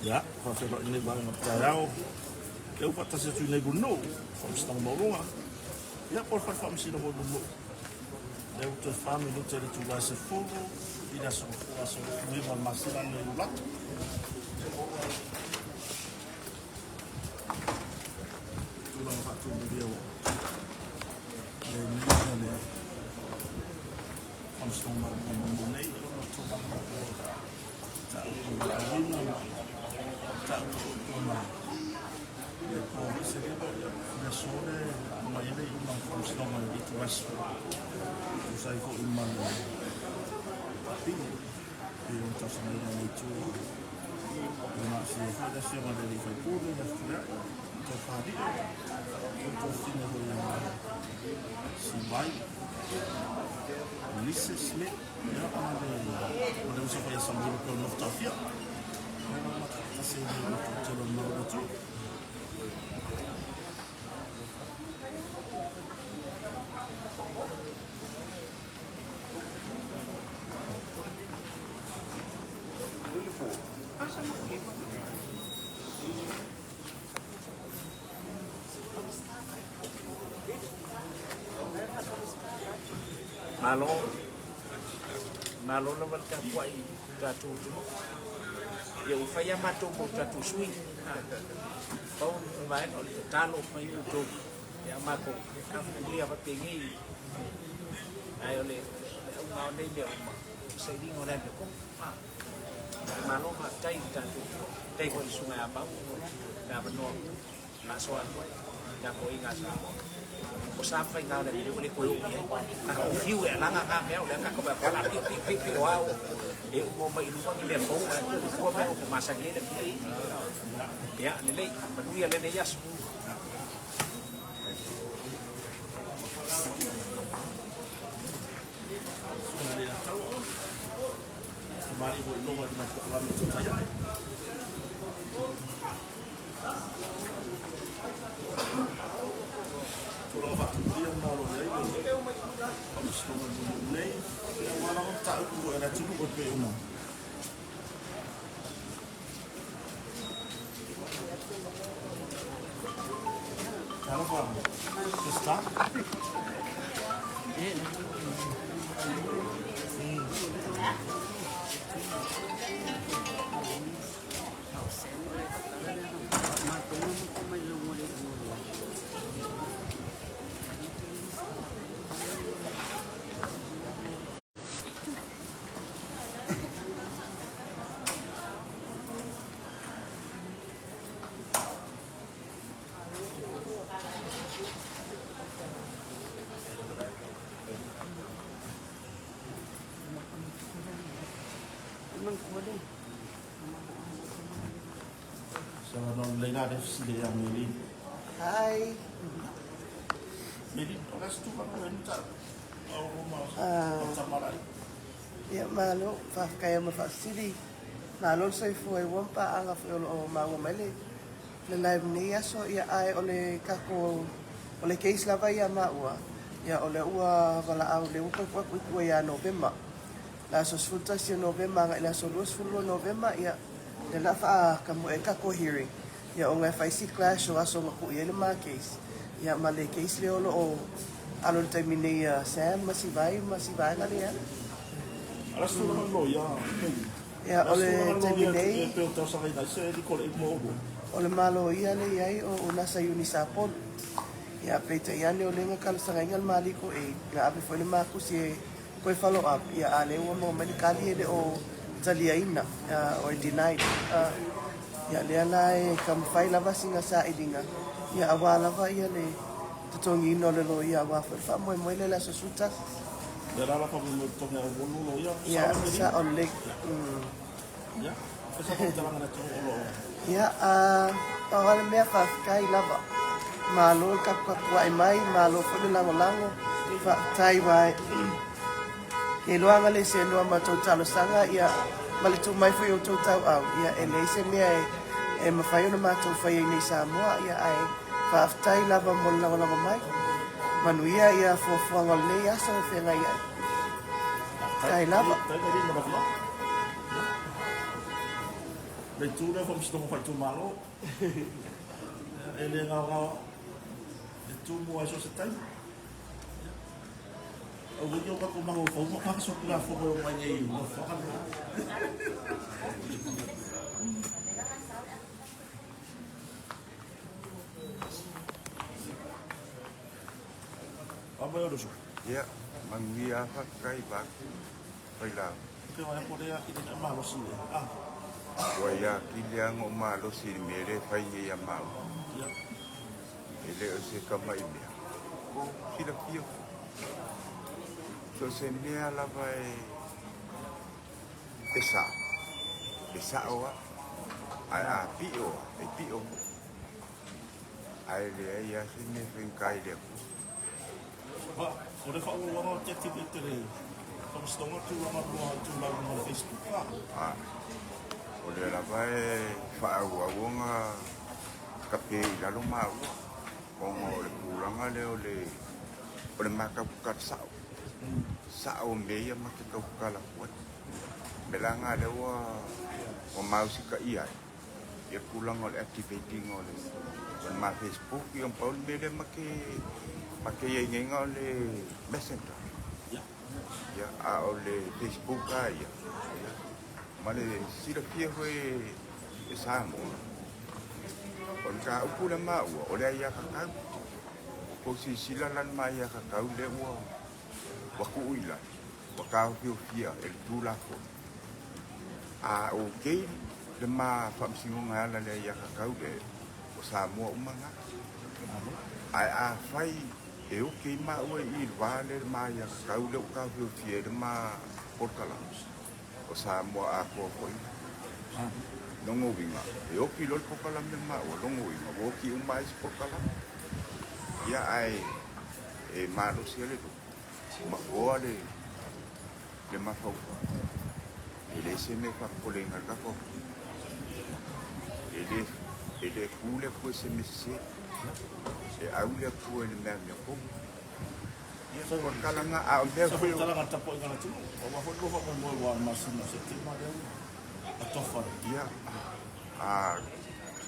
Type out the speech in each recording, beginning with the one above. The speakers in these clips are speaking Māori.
Ya, whawhero i nei wanga tāiao. Keu patase tu nei guno, whamstang morunga. Ya, por whamsina mo guno. Leu te whami no te ritu wai se furu, i raso kuima masira nei ulatu. Tūranga whatu muri au. Le nina le whamstang morunga nei, tūranga Lisa Smith, ya, ada usaha yang sambil ke Noftafia. Kasi jalan mau tu. Malo naman ka po ay gatuto. Yung faya mato mo gatusui. Pau main oleh talo mai YouTube. Ya mako dia apa tinggi. Ayo le mau ni dia sai di ngora ko. Malo ma tai gatuto. Tai ko sungai apa? Da benar. Na soal. Da ko ingat sa. Sampai kau dari boleh kulit ni, kau view nanga kau dah kau berapa pipi wow, dia mau main luar ni lembu, kau mau masak ni lagi, ya nilai, berdua ni dia semua. Kemarin buat nomor di mana kami saya. So, nung lena def sila yang Meli. Hai. Meli, oras tu kan renta. Rumah sama lain. Ya malo, fa kaya mafasili. Malo sa foi wampa anga foi o mawa mele. Le live ni aso ya ai ole kako ole case lava ya maua. Ya ole ua wala au le uka kwa ya November. La so sfuta si November nga ila so luas fulo November ya le la fa kamu e kako hearing. Ya o FIC class o aso maku ya le ma case. Ya male case le olo o alo termine Sam masibay ngali ya. Alas tu naman lo ya. Ya ole termine. Pero tahu sa kanya sa di ko mo. Ole malo ia le yai o nasa unisapon. Ya peta ya le ole nga kal sa ngal mali ko nga abe foi le maku si ko follow up ya ale o mo medicali de o taliaina or denied. Ya le ala kam fai lava singa sa idinga. Ya awala va ya le tutongi no le lo ya wa fa mo le la susuta. Dara la pa mo to nga wonu lo ya. Ya sa on leg. Ya. Esa ko tala na to lo. Ya awal me fa kai lava. Malo kap kwa mai malo fo le lango fa tai vai. E loanga le se loa ma tau talo sanga ia mali tu mai fo yo tau tau au ia ele se me e mawhai ona ma tau whai nei Samoa ia ai fa aftai lava mo lango mai manu ia fo fuanga le asa o whenga ia tai lava Le tu le fom sto fa tu malo. Ele ngau le tu mo aso se tai. O video ka ko mango ko mo ka so kula fo ko mai nei mo fa ka. Apa yo dosu? Ya, mangia pakai bak. Baiklah. Ke wa ko dia ki na malo si. Ah, Waya kiliang o malo si mere fai ya mau. ya. Ele o se kama imia. Sila pio. So se mea la vai esa. Esa oa. Ai pio, e pio. Ai le ya se me fenkai le. Ba, ko le fa o wa te ti te le. Fom sto mo tu wa tu la mo Facebook. Ah, O le la vai fa ua wonga kape la lo mau. Kongo le pulanga le o le maka bukat sao. Sao me ya maka bukala kuat. Belanga le o mau si ka ia. Ya pulang oleh activating oleh ma Facebook yang paul beda make yang oleh messenger. ya. Ya oleh Facebook ya. Male sila pia foi esamo. On ka upula mau ole ya kakau. Ko si sila lan mai ya kakau le wa ku ila. Wa ka fia el tula ko. Okay le ma fam singa la le ya kakau le o samo umanga. Ai fai e okay ma o I vale ma ya kakau le ka fia le ma portala. O Samoa ako ko nongo winga e o ki lol ko kala me ma o nongo winga o ki un mais ko kala ya ai e malo si le ma ko le ma fo ele se me fa ko le ngal ka ko ele kule ko se me se e au le ko le me me ko ya so kala nga a me Sa ko ko tala ngata po ngana tu. O wa ho ho mo wa mas no se ti ma de. Atofa. ya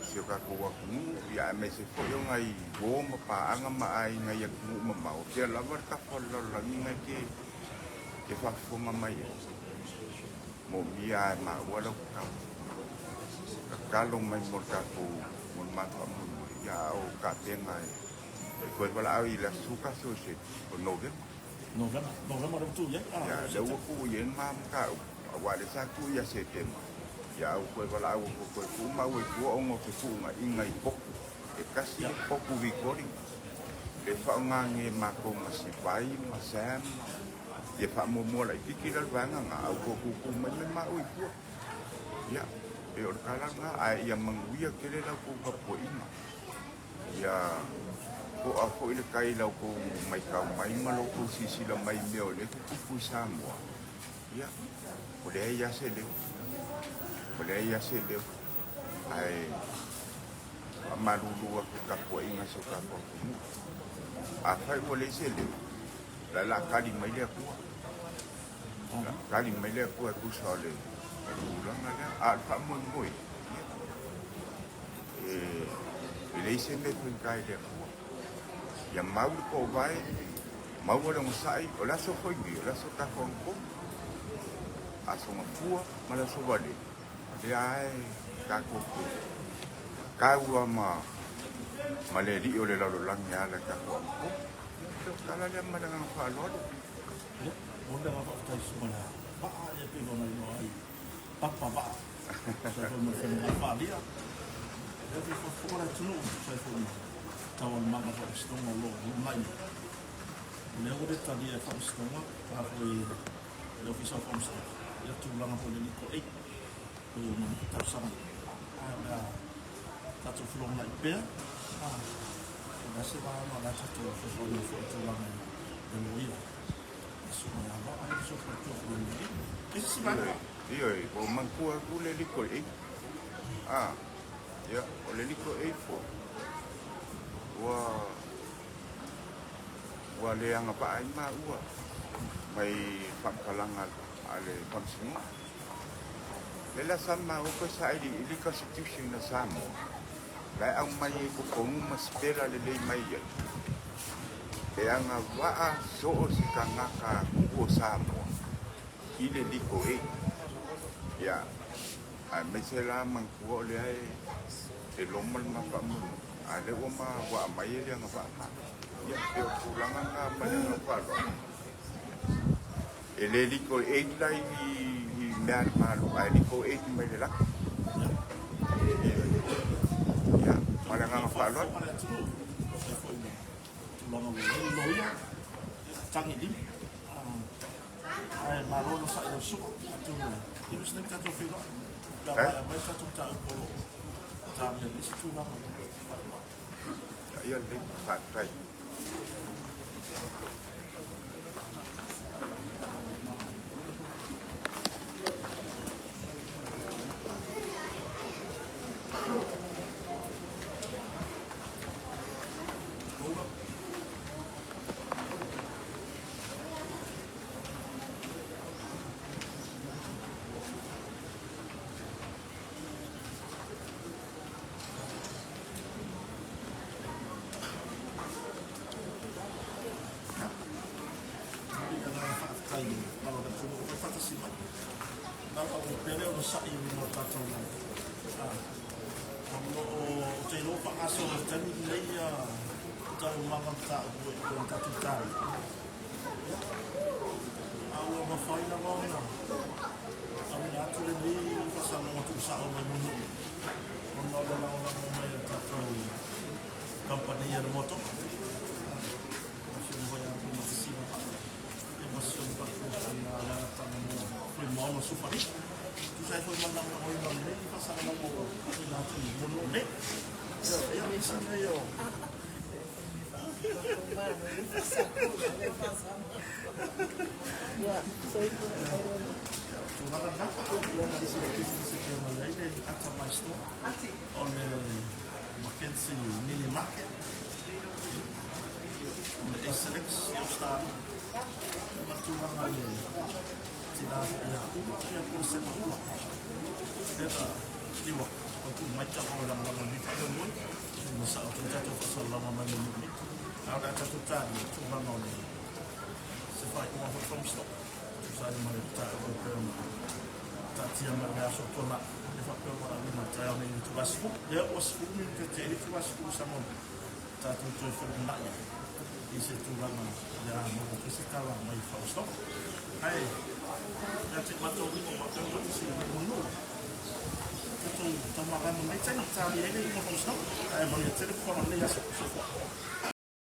se ka ko wa ku ya me se ko yo ngai bo ma pa anga ma ai ngai ya ku ma ma o ke la ver ka ko lo la ni ngai ke fa fo ma mai mo mi ai ma wa lo ka lo mai mo ka ko mo ma ka mo ya o ka te ngai ko wala ai la su ka so se o no ve November tu ya. ya le wo ku yen ma ka wa le sa ku ya se te ya ko wala ko ma wo ku o ngo ku ma ingai pok e kasi pok vi kori le fa nga nge ma ko ma si pai ma sam ye fa mo la ki la va nga ku ma ui ku ya e o kala nga ai ya manguia ke le la ku ka po ina ya ko a ko ile kai la ko mai ka mai ma lo ko si la mai me o le ku sa mo ya o le ya se le ai amalulu aku ka ko inga so ka ko a fai ko le se le la kali mai le ku kali mai le ku so le la ngala a fa mo moi le se me kun kai le ku ya mau ko vai mau le mo sai o la so foi la so ka ko a so ma fu ma la so vale ai ka ko ka ua ma le li o le la lo lang ya la ka ko ka la le ma nga fa lo Onda va fa semana. Ba ya pe no no ai. Papa ba. Sa ko mo fe na pa dia. Ya fi fo fora tu no sa fo ni. Tawon ma ma fa sto mo lo mai. Le o de ta dia fa sto mo pa fo le ofisa fa sto. Ya tu la ma fo ni ko e. Tarsama ada satu film nak bel nasi bahan ada satu film itu lang demoy semua apa ada sesuatu film ini itu sih mana io o man ku le li ko e ya o le li ko e fo wa le anga pa ai ma mai fa kalanga ale konsinga Lela sama o ko sa ili constitution na Samoa. Lai au mai ko kongu maspera le mai ia. E anga waa so o si ka ngaka kuo Samoa. Ile liko e. Ya. A mesela man kuo le ai e lomal ma pa mu. Ale o ma wa mai le anga wa ma. Ya pe o kulanga nga mai nga pa lo. Ele liko e lai mea malu ai liko e mai le la. Ya, malah nggak ngapalon. Iya, santai.